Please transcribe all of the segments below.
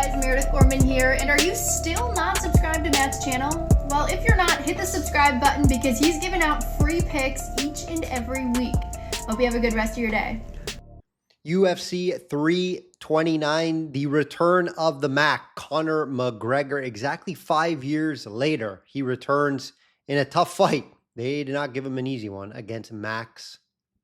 guys, Meredith Gorman here, and are you still not subscribed to Matt's channel? Well, if you're not, hit the subscribe button because he's giving out free picks each and every week. Hope you have a good rest of your day. UFC 329, the return of the Mac, Conor McGregor. Exactly 5 years later, he returns in a tough fight. They did not give him an easy one against Max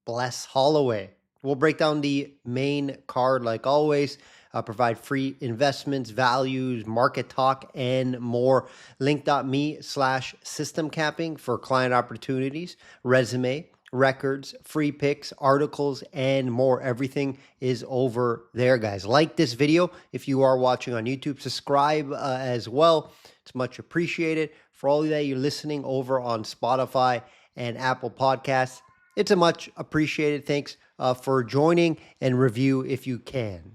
Bless Holloway. We'll break down the main card like always, provide free investments, values, market talk, and more. Link.me/system capping for client opportunities, resume, records, free picks, articles, and more. Everything is over there, guys. Like this video if you are watching on YouTube. Subscribe as well. It's much appreciated. For all of that you're listening over on Spotify and Apple Podcasts, it's a much appreciated. Thanks for joining, and review if you can.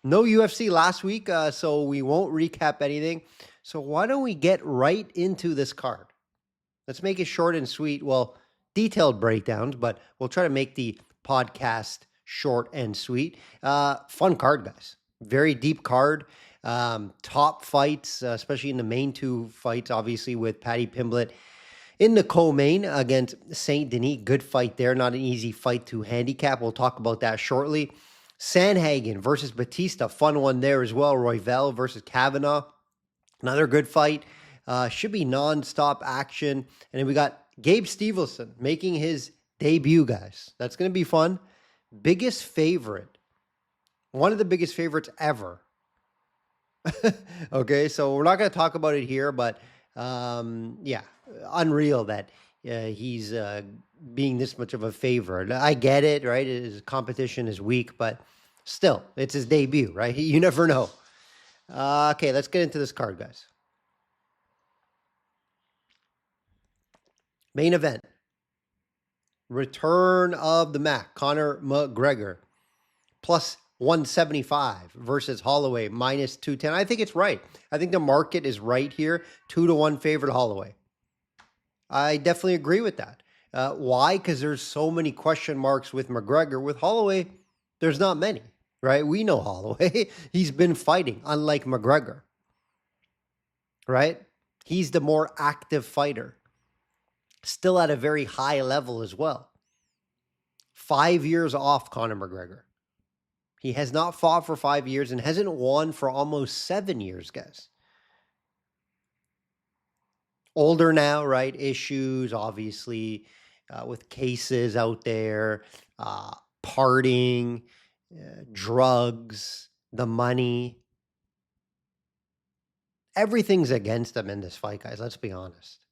No UFC last week, so we won't recap anything. So why don't we get right into this card? Let's make it short and sweet. Well, detailed breakdowns, but we'll try to make the podcast short and sweet. Fun card, guys. Very deep card. Top fights, especially in the main two fights, obviously with Paddy Pimblett in the co-main against St. Denis. Good fight there. Not an easy fight to handicap. We'll talk about that shortly. Sandhagen versus Batista. Fun one there as well. Royval versus Kavanaugh. Another good fight. Should be non-stop action. And then we got Gabe Stevenson making his debut, guys. That's going to be fun. Biggest favorite. One of the biggest favorites ever. Okay, so we're not going to talk about it here, but yeah, unreal that he's being this much of a favorite. I get it, right? His competition is weak, but still, it's his debut, right? You never know. Okay, let's get into this card, guys. Main event. Return of the Mac, Conor McGregor. Plus 175 versus Holloway, minus 210. I think it's right. I think the market is right here. 2-1 favorite Holloway. I definitely agree with that. Why? Because there's so many question marks with McGregor. With Holloway, there's not many, right? We know Holloway. He's been fighting, unlike McGregor, right? He's the more active fighter. Still at a very high level as well. 5 years off Conor McGregor. He has not fought for 5 years and hasn't won for almost 7 years, guys. Older now, right? Issues, obviously, with cases out there, partying, drugs, the money. Everything's against him in this fight, guys. Let's be honest.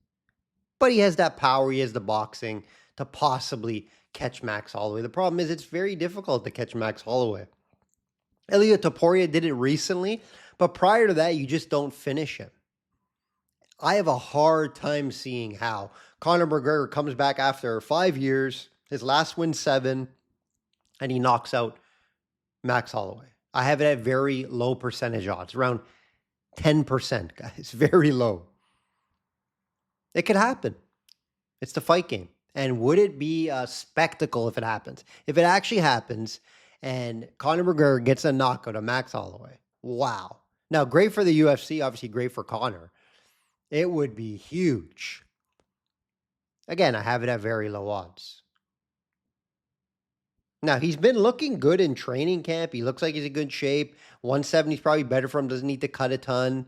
But he has that power. He has the boxing to possibly catch Max Holloway. The problem is it's very difficult to catch Max Holloway. Ilia Topuria did it recently, but prior to that, you just don't finish him. I have a hard time seeing how Conor McGregor comes back after 5 years, his last win 7, and he knocks out Max Holloway. I have it at very low percentage odds, around 10%, guys. Very low. It could happen. It's the fight game. And would it be a spectacle if it happens? If it actually happens and Conor McGregor gets a knockout of Max Holloway, wow. Now, great for the UFC, obviously great for Conor. It would be huge. Again, I have it at very low odds. Now, he's been looking good in training camp. He looks like he's in good shape. 170 is probably better for him. Doesn't need to cut a ton.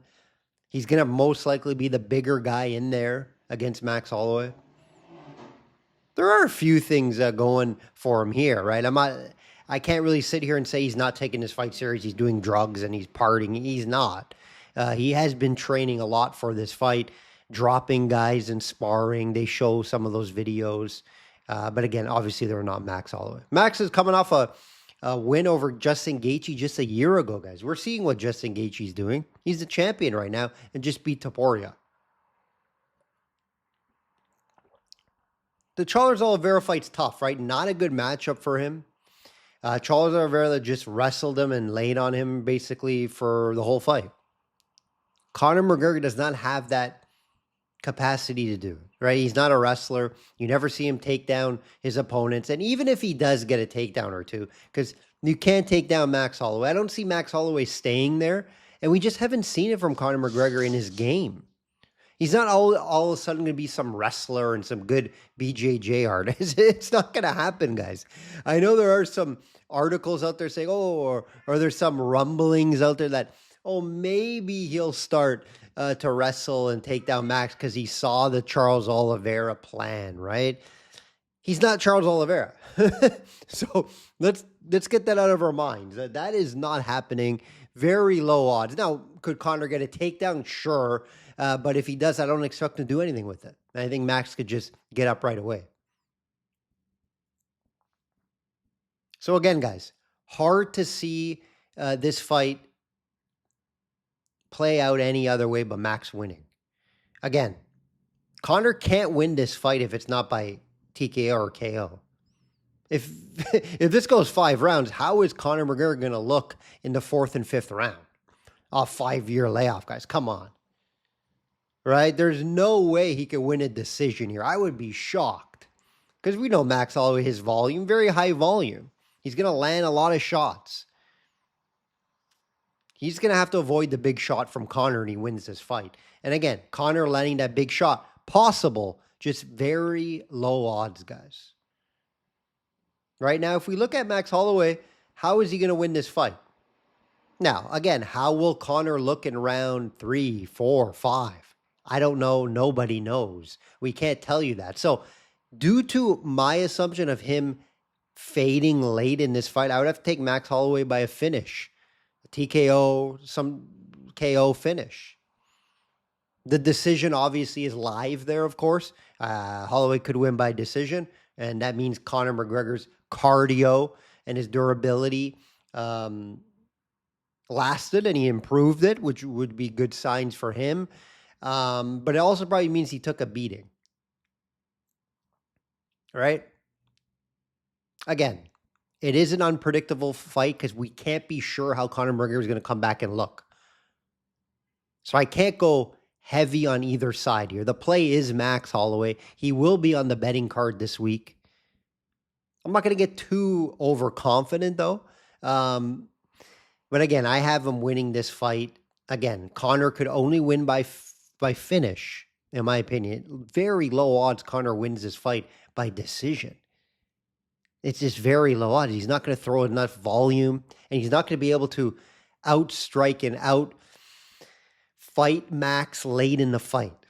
He's going to most likely be the bigger guy in there against Max Holloway. There are a few things going for him here, right? I can't really sit here and say he's not taking this fight serious. He's doing drugs and he's partying. He's not. He has been training a lot for this fight, dropping guys and sparring. They show some of those videos. But again, obviously, they're not Max Holloway. Max is coming off a win over Justin Gaethje just a year ago, guys. We're seeing what Justin Gaethje's doing. He's the champion right now and just beat Topuria. The Charles Oliveira fight's tough, right? Not a good matchup for him. Charles Oliveira just wrestled him and laid on him basically for the whole fight. Conor McGregor does not have that capacity to do it, right? He's not a wrestler. You never see him take down his opponents. And even if he does get a takedown or two, because You can't take down Max Holloway. I don't see Max Holloway staying there, and we just haven't seen it from Conor McGregor in his game. He's not all of a sudden going to be some wrestler and some good BJJ artist. It's not going to happen, guys. I know there are some articles out there saying, or there's some rumblings out there that, maybe he'll start to wrestle and take down Max because he saw the Charles Oliveira plan, right? He's not Charles Oliveira. So let's get that out of our minds. That is not happening. Very low odds. Now, could Conor get a takedown? Sure. But if he does, I don't expect him to do anything with it. I think Max could just get up right away. So again, guys, hard to see this fight play out any other way but Max winning. Again, Conor can't win this fight if it's not by TKO or KO. If this goes 5 rounds, how is Conor McGregor going to look in the 4th and 5th round? A 5-year layoff, guys. Come on. Right? There's no way he could win a decision here. I would be shocked. Because we know Max Holloway, his volume, very high volume. He's going to land a lot of shots. He's going to have to avoid the big shot from Conor and he wins this fight. And again, Conor landing that big shot, possible, just very low odds, guys. Right now, if we look at Max Holloway, how is he going to win this fight? Now, again, how will Conor look in round 3, 4, 5? I don't know. Nobody knows. We can't tell you that. So, due to my assumption of him fading late in this fight, I would have to take Max Holloway by a finish. A TKO, some KO finish. The decision obviously is live there, of course. Holloway could win by decision, and that means Conor McGregor's cardio and his durability lasted, and he improved it, which would be good signs for him. But it also probably means he took a beating. Right? Again, it is an unpredictable fight because we can't be sure how Conor McGregor is going to come back and look. So I can't go heavy on either side here. The play is Max Holloway. He will be on the betting card this week. I'm not going to get too overconfident, though. But again, I have him winning this fight. Again, Conor could only win by finish, in my opinion. Very low odds Conor wins this fight by decision. It's just very low odds. He's not going to throw enough volume, and he's not going to be able to outstrike and outfight Max late in the fight.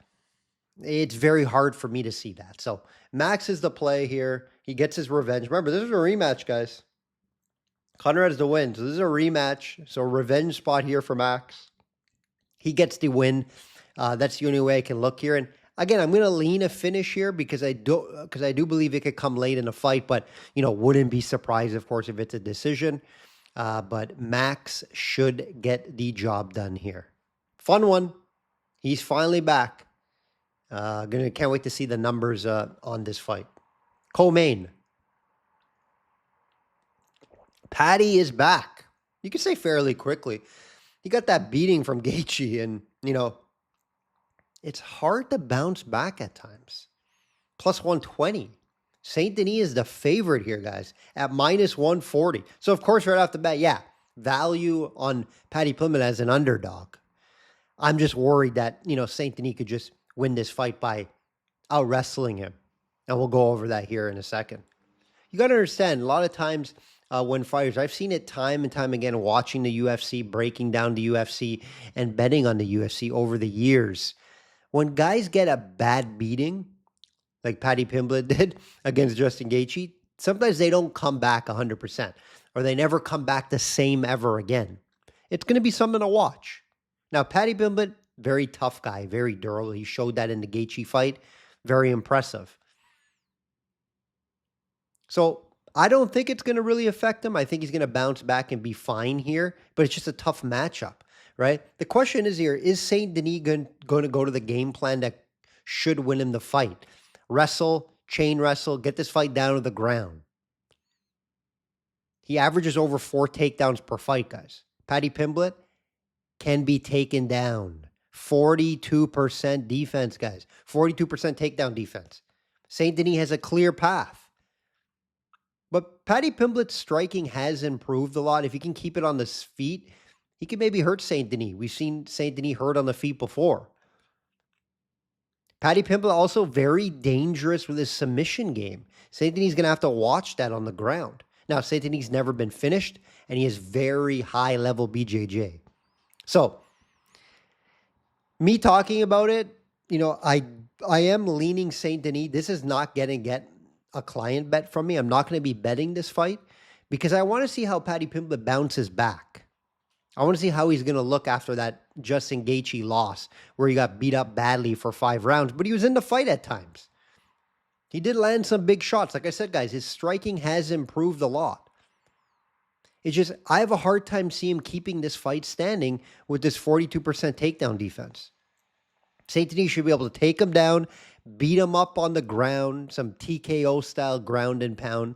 It's very hard for me to see that. So Max is the play here. He gets his revenge. Remember, this is a rematch, guys. Conor has the win. So this is a rematch. So revenge spot here for Max. He gets the win. That's the only way I can look here. And again, I'm going to lean a finish here because I do believe it could come late in the fight. But, wouldn't be surprised, of course, if it's a decision. But Max should get the job done here. Fun one. He's finally back. Can't wait to see the numbers on this fight. Co-main. Paddy is back. You could say fairly quickly. He got that beating from Gaethje, and it's hard to bounce back at times. Plus 120. Saint Denis is the favorite here, guys, at minus 140. So of course, right off the bat, value on Paddy Pimblett as an underdog. I'm just worried that Saint Denis could just win this fight by out wrestling him. And we'll go over that here in a second. You got to understand, a lot of times when fighters, I've seen it time and time again, watching the UFC, breaking down the UFC, and betting on the UFC over the years. When guys get a bad beating, like Paddy Pimblett did against Justin Gaethje, sometimes they don't come back 100%, or they never come back the same ever again. It's going to be something to watch. Now, Paddy Pimblett, very tough guy, very durable. He showed that in the Gaethje fight. Very impressive. So I don't think it's going to really affect him. I think he's going to bounce back and be fine here, but it's just a tough matchup, right? The question is here, is Saint Denis going to go to the game plan that should win him the fight? Wrestle, chain wrestle, get this fight down to the ground. He averages over 4 takedowns per fight, guys. Paddy Pimblett can be taken down. 42% defense, guys. 42% takedown defense. Saint Denis has a clear path. But Paddy Pimblett's striking has improved a lot. If he can keep it on the feet, he can maybe hurt Saint Denis. We've seen Saint Denis hurt on the feet before. Paddy Pimblett also very dangerous with his submission game. Saint Denis is going to have to watch that on the ground. Now, Saint Denis never been finished, and he is very high-level BJJ. So, me talking about it, I am leaning Saint Denis. This is not going to get a client bet from me. I'm not going to be betting this fight because I want to see how Paddy Pimblett bounces back. I want to see how he's going to look after that Justin Gaethje loss where he got beat up badly for 5 rounds, but he was in the fight at times. He did land some big shots. Like I said, guys, his striking has improved a lot. It's just, I have a hard time seeing him keeping this fight standing with this 42% takedown defense. Saint Denis should be able to take him down, beat him up on the ground, some TKO style ground and pound.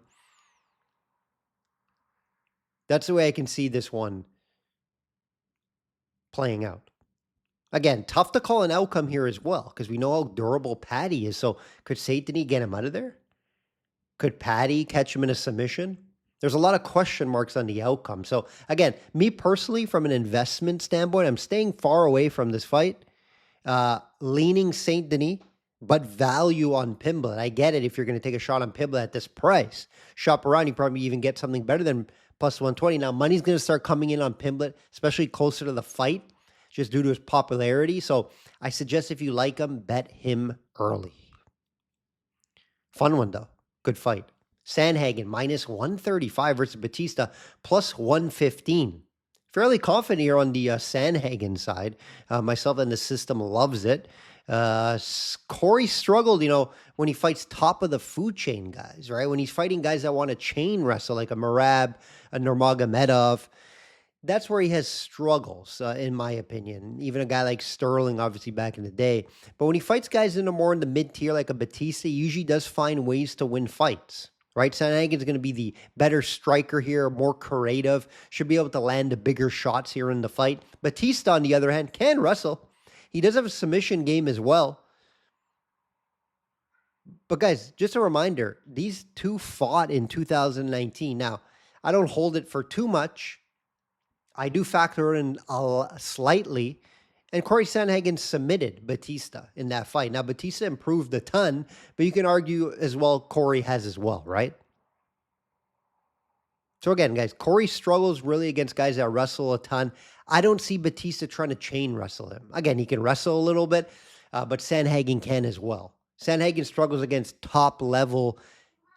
That's the way I can see this one playing out. Again, tough to call an outcome here as well because we know how durable Paddy is. So could Saint Denis get him out of there? Could Paddy catch him in a submission? There's a lot of question marks on the outcome. So again, me personally, from an investment standpoint, I'm staying far away from this fight, leaning Saint Denis, but value on Pimblett. I get it if you're going to take a shot on Pimblett at this price. Shop around, you probably even get something better than plus 120. Now, money's going to start coming in on Pimblett, especially closer to the fight, just due to his popularity. So I suggest if you like him, bet him early. Fun one, though. Good fight. Sandhagen, minus 135 versus Batista, plus 115. Fairly confident here on the Sandhagen side. Myself and the system loves it. Corey struggled, when he fights top of the food chain guys, right? When he's fighting guys that want to chain wrestle, like a Merab, a Nurmagomedov, that's where he has struggles, in my opinion. Even a guy like Sterling, obviously, back in the day. But when he fights guys more in the mid-tier, like a Batista, he usually does find ways to win fights, right? Sandhagen's going to be the better striker here, more creative, should be able to land the bigger shots here in the fight. Batista, on the other hand, can wrestle. He does have a submission game as well. But guys, just a reminder, these two fought in 2019. Now, I don't hold it for too much. I do factor in slightly. And Corey Sandhagen submitted Batista in that fight. Now, Batista improved a ton, but you can argue as well Corey has as well, right? So again, guys, Corey struggles really against guys that wrestle a ton. I don't see Batista trying to chain wrestle him. Again, he can wrestle a little bit, but Sandhagen can as well. Sandhagen struggles against top-level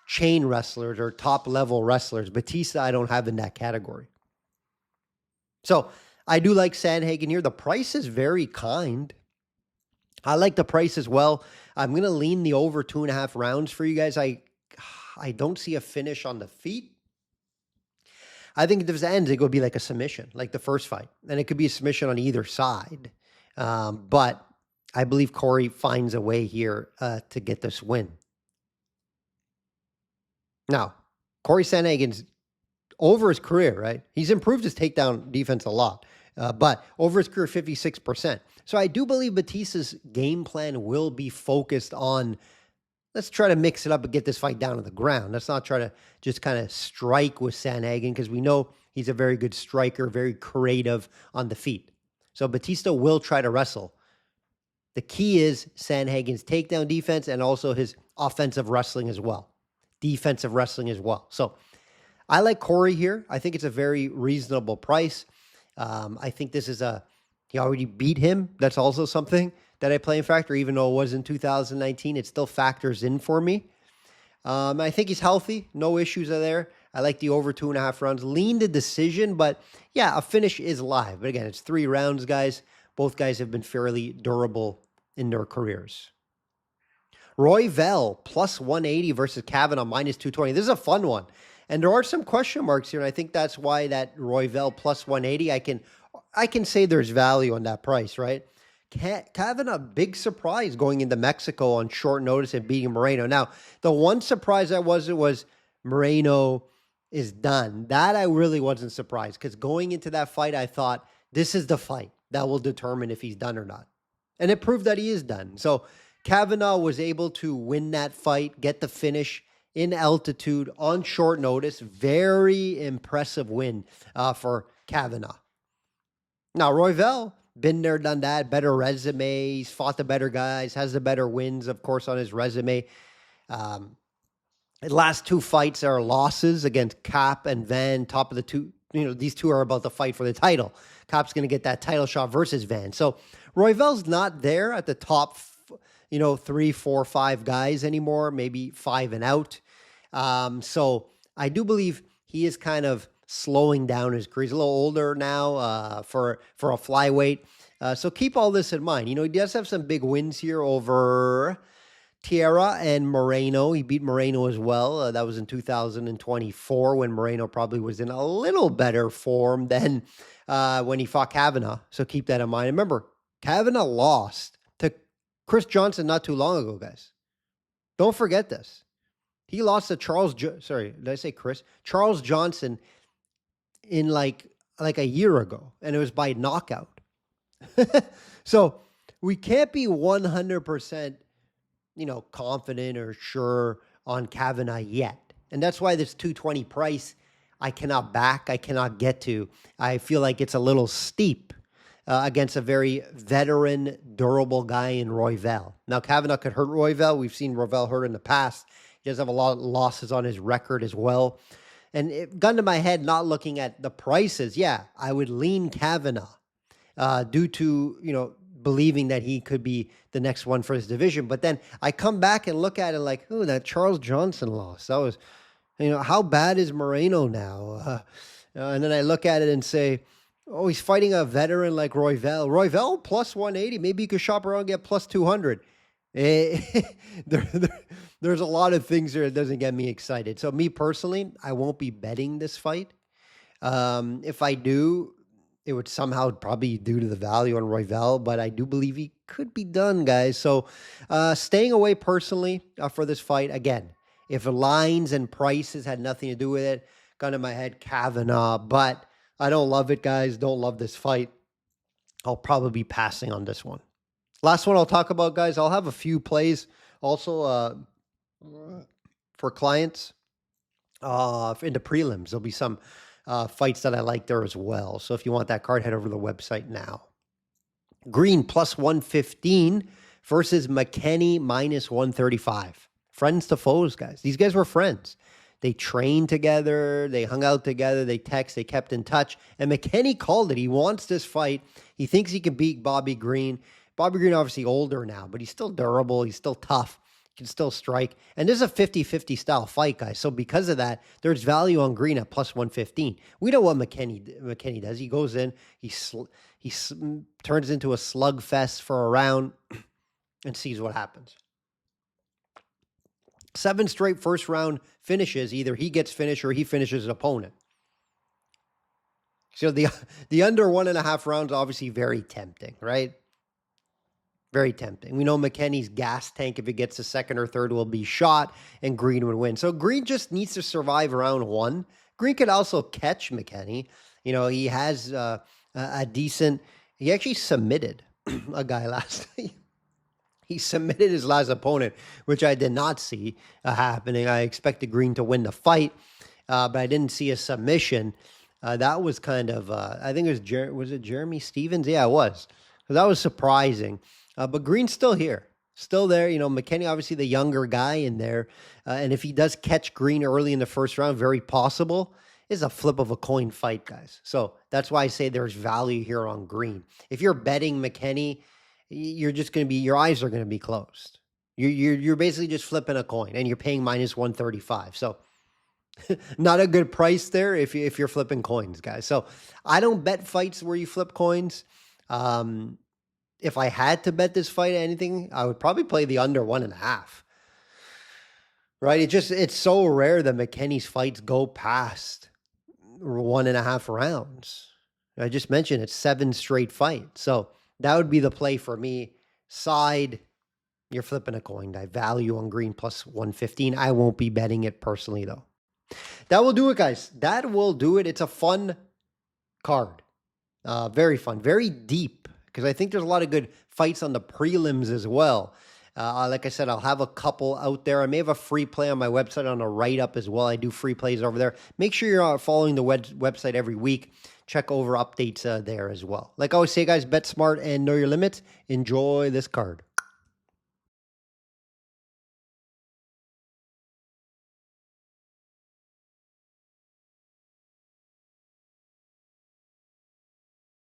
chain wrestlers or top-level wrestlers. Batista, I don't have in that category. So I do like Sandhagen here. The price is very kind. I like the price as well. I'm going to lean the over 2.5 rounds for you guys. I don't see a finish on the feet. I think if this ends, it could be like a submission, like the first fight. And it could be a submission on either side. But I believe Corey finds a way here to get this win. Now, Corey Sandhagen's over his career, right? He's improved his takedown defense a lot. But over his career, 56%. So I do believe Batista's game plan will be focused on, let's try to mix it up and get this fight down to the ground. Let's not try to just kind of strike with Sandhagen because we know he's a very good striker, very creative on the feet. So Batista will try to wrestle. The key is Sandhagen's takedown defense and also his offensive wrestling as well. Defensive wrestling as well. So I like Corey here. I think it's a very reasonable price. I think this is he already beat him. That's also something that I play in factor, even though it was in 2019. It still factors in for me. I think he's healthy. No issues are there. I like the over 2.5 rounds. Lean the decision, but yeah, a finish is live. But again, it's 3 rounds, guys. Both guys have been fairly durable in their careers. Royval, plus 180 versus Kavanaugh, minus 220. This is a fun one. And there are some question marks here, and I think that's why that Royval plus 180, I can say there's value on that price, right? Kavanaugh, big surprise going into Mexico on short notice and beating Moreno. Now, the one surprise was Moreno is done. That I really wasn't surprised because going into that fight, I thought this is the fight that will determine if he's done or not. And it proved that he is done. So Kavanaugh was able to win that fight, get the finish in altitude on short notice. Very impressive win for Kavanagh. Now, Royval, been there, done that, better resume. He's fought the better guys, has the better wins, of course, on his resume. His last two fights are losses against Cap and Van, top of the two. These two are about to fight for the title. Cap's going to get that title shot versus Van. So Royval's not there at the top, 3, 4, 5 guys anymore, maybe 5 and out. So I do believe he is kind of slowing down his career. He's a little older now for a flyweight. So keep all this in mind. He does have some big wins here over Tierra and Moreno. He beat Moreno as well. That was in 2024 when Moreno probably was in a little better form than when he fought Kavanagh. So keep that in mind. Remember, Kavanagh lost to Chris Johnson not too long ago, guys. Don't forget this. He lost to Charles Johnson in like a year ago, and it was by knockout. So we can't be 100%, confident or sure on Kavanagh yet. And that's why this 220 price, I cannot get to. I feel like it's a little steep against a very veteran, durable guy in Royval. Now, Kavanagh could hurt Royval. We've seen Royval hurt in the past. He does have a lot of losses on his record as well. And gun to my head, not looking at the prices, I would lean Kavanagh due to, believing that he could be the next one for his division. But then I come back and look at it like, that Charles Johnson loss. That was, how bad is Moreno now? And then I look at it and say, he's fighting a veteran like Royval. Royval plus 180. Maybe you could shop around and get plus 200. There's a lot of things there that doesn't get me excited. So me personally, I won't be betting this fight. If I do, it would somehow probably due to the value on Royval, but I do believe he could be done, guys. So staying away personally for this fight. Again, if lines and prices had nothing to do with it, gun to my head, Kavanagh. But I don't love it, guys. Don't love this fight. I'll probably be passing on this one. Last one I'll talk about, guys. I'll have a few plays also for clients in the prelims. Therell be some fights that I like there as well. So if you want that card, head over to the website now. Green plus 115 versus McKinney minus 135. Friends to foes, guys. These guys were friends. They trained together. They hung out together. They text. They kept in touch. And McKinney called it. He wants this fight. He thinks he can beat Bobby Green. Bobby Green obviously older now, but he's still durable. He's still tough. He can still strike. And this is a 50-50 style fight, guys. So because of that, there's value on Green at plus 115. We know what McKinney does. He goes in, he turns into a slugfest for a round and sees what happens. 7 straight first round finishes. Either he gets finished or he finishes an opponent. So the under 1.5 rounds, obviously very tempting, right? Very tempting. We know McKinney's gas tank, if it gets to second or third, will be shot, and Green would win. So Green just needs to survive round 1. Green could also catch McKinney. He has a decent... He actually submitted a guy last night. He submitted his last opponent, which I did not see happening. I expected Green to win the fight, but I didn't see a submission. That was kind of... I think it was it Jeremy Stevens? Yeah, it was. So that was surprising. But Green's still here, still there. McKinney, obviously the younger guy in there. And if he does catch Green early in the first round, very possible, is a flip of a coin fight, guys. So that's why I say there's value here on Green. If you're betting McKinney, you're just going to be, your eyes are going to be closed. You're basically just flipping a coin and you're paying minus 135. So not a good price there if you're flipping coins, guys. So I don't bet fights where you flip coins. If I had to bet this fight anything, I would probably play the under 1.5. Right? It's so rare that McKinney's fights go past 1.5 rounds. I just mentioned it's 7 straight fights. So that would be the play for me. Side, you're flipping a coin. I value on Green plus 115. I won't be betting it personally, though. That will do it, guys. That will do it. It's a fun card. Very fun. Very deep. Because I think there's a lot of good fights on the prelims as well. Like I said, I'll have a couple out there. I may have a free play on my website on a write-up as well. I do free plays over there. Make sure you're following the website every week. Check over updates there as well. Like I always say, guys, bet smart and know your limits. Enjoy this card.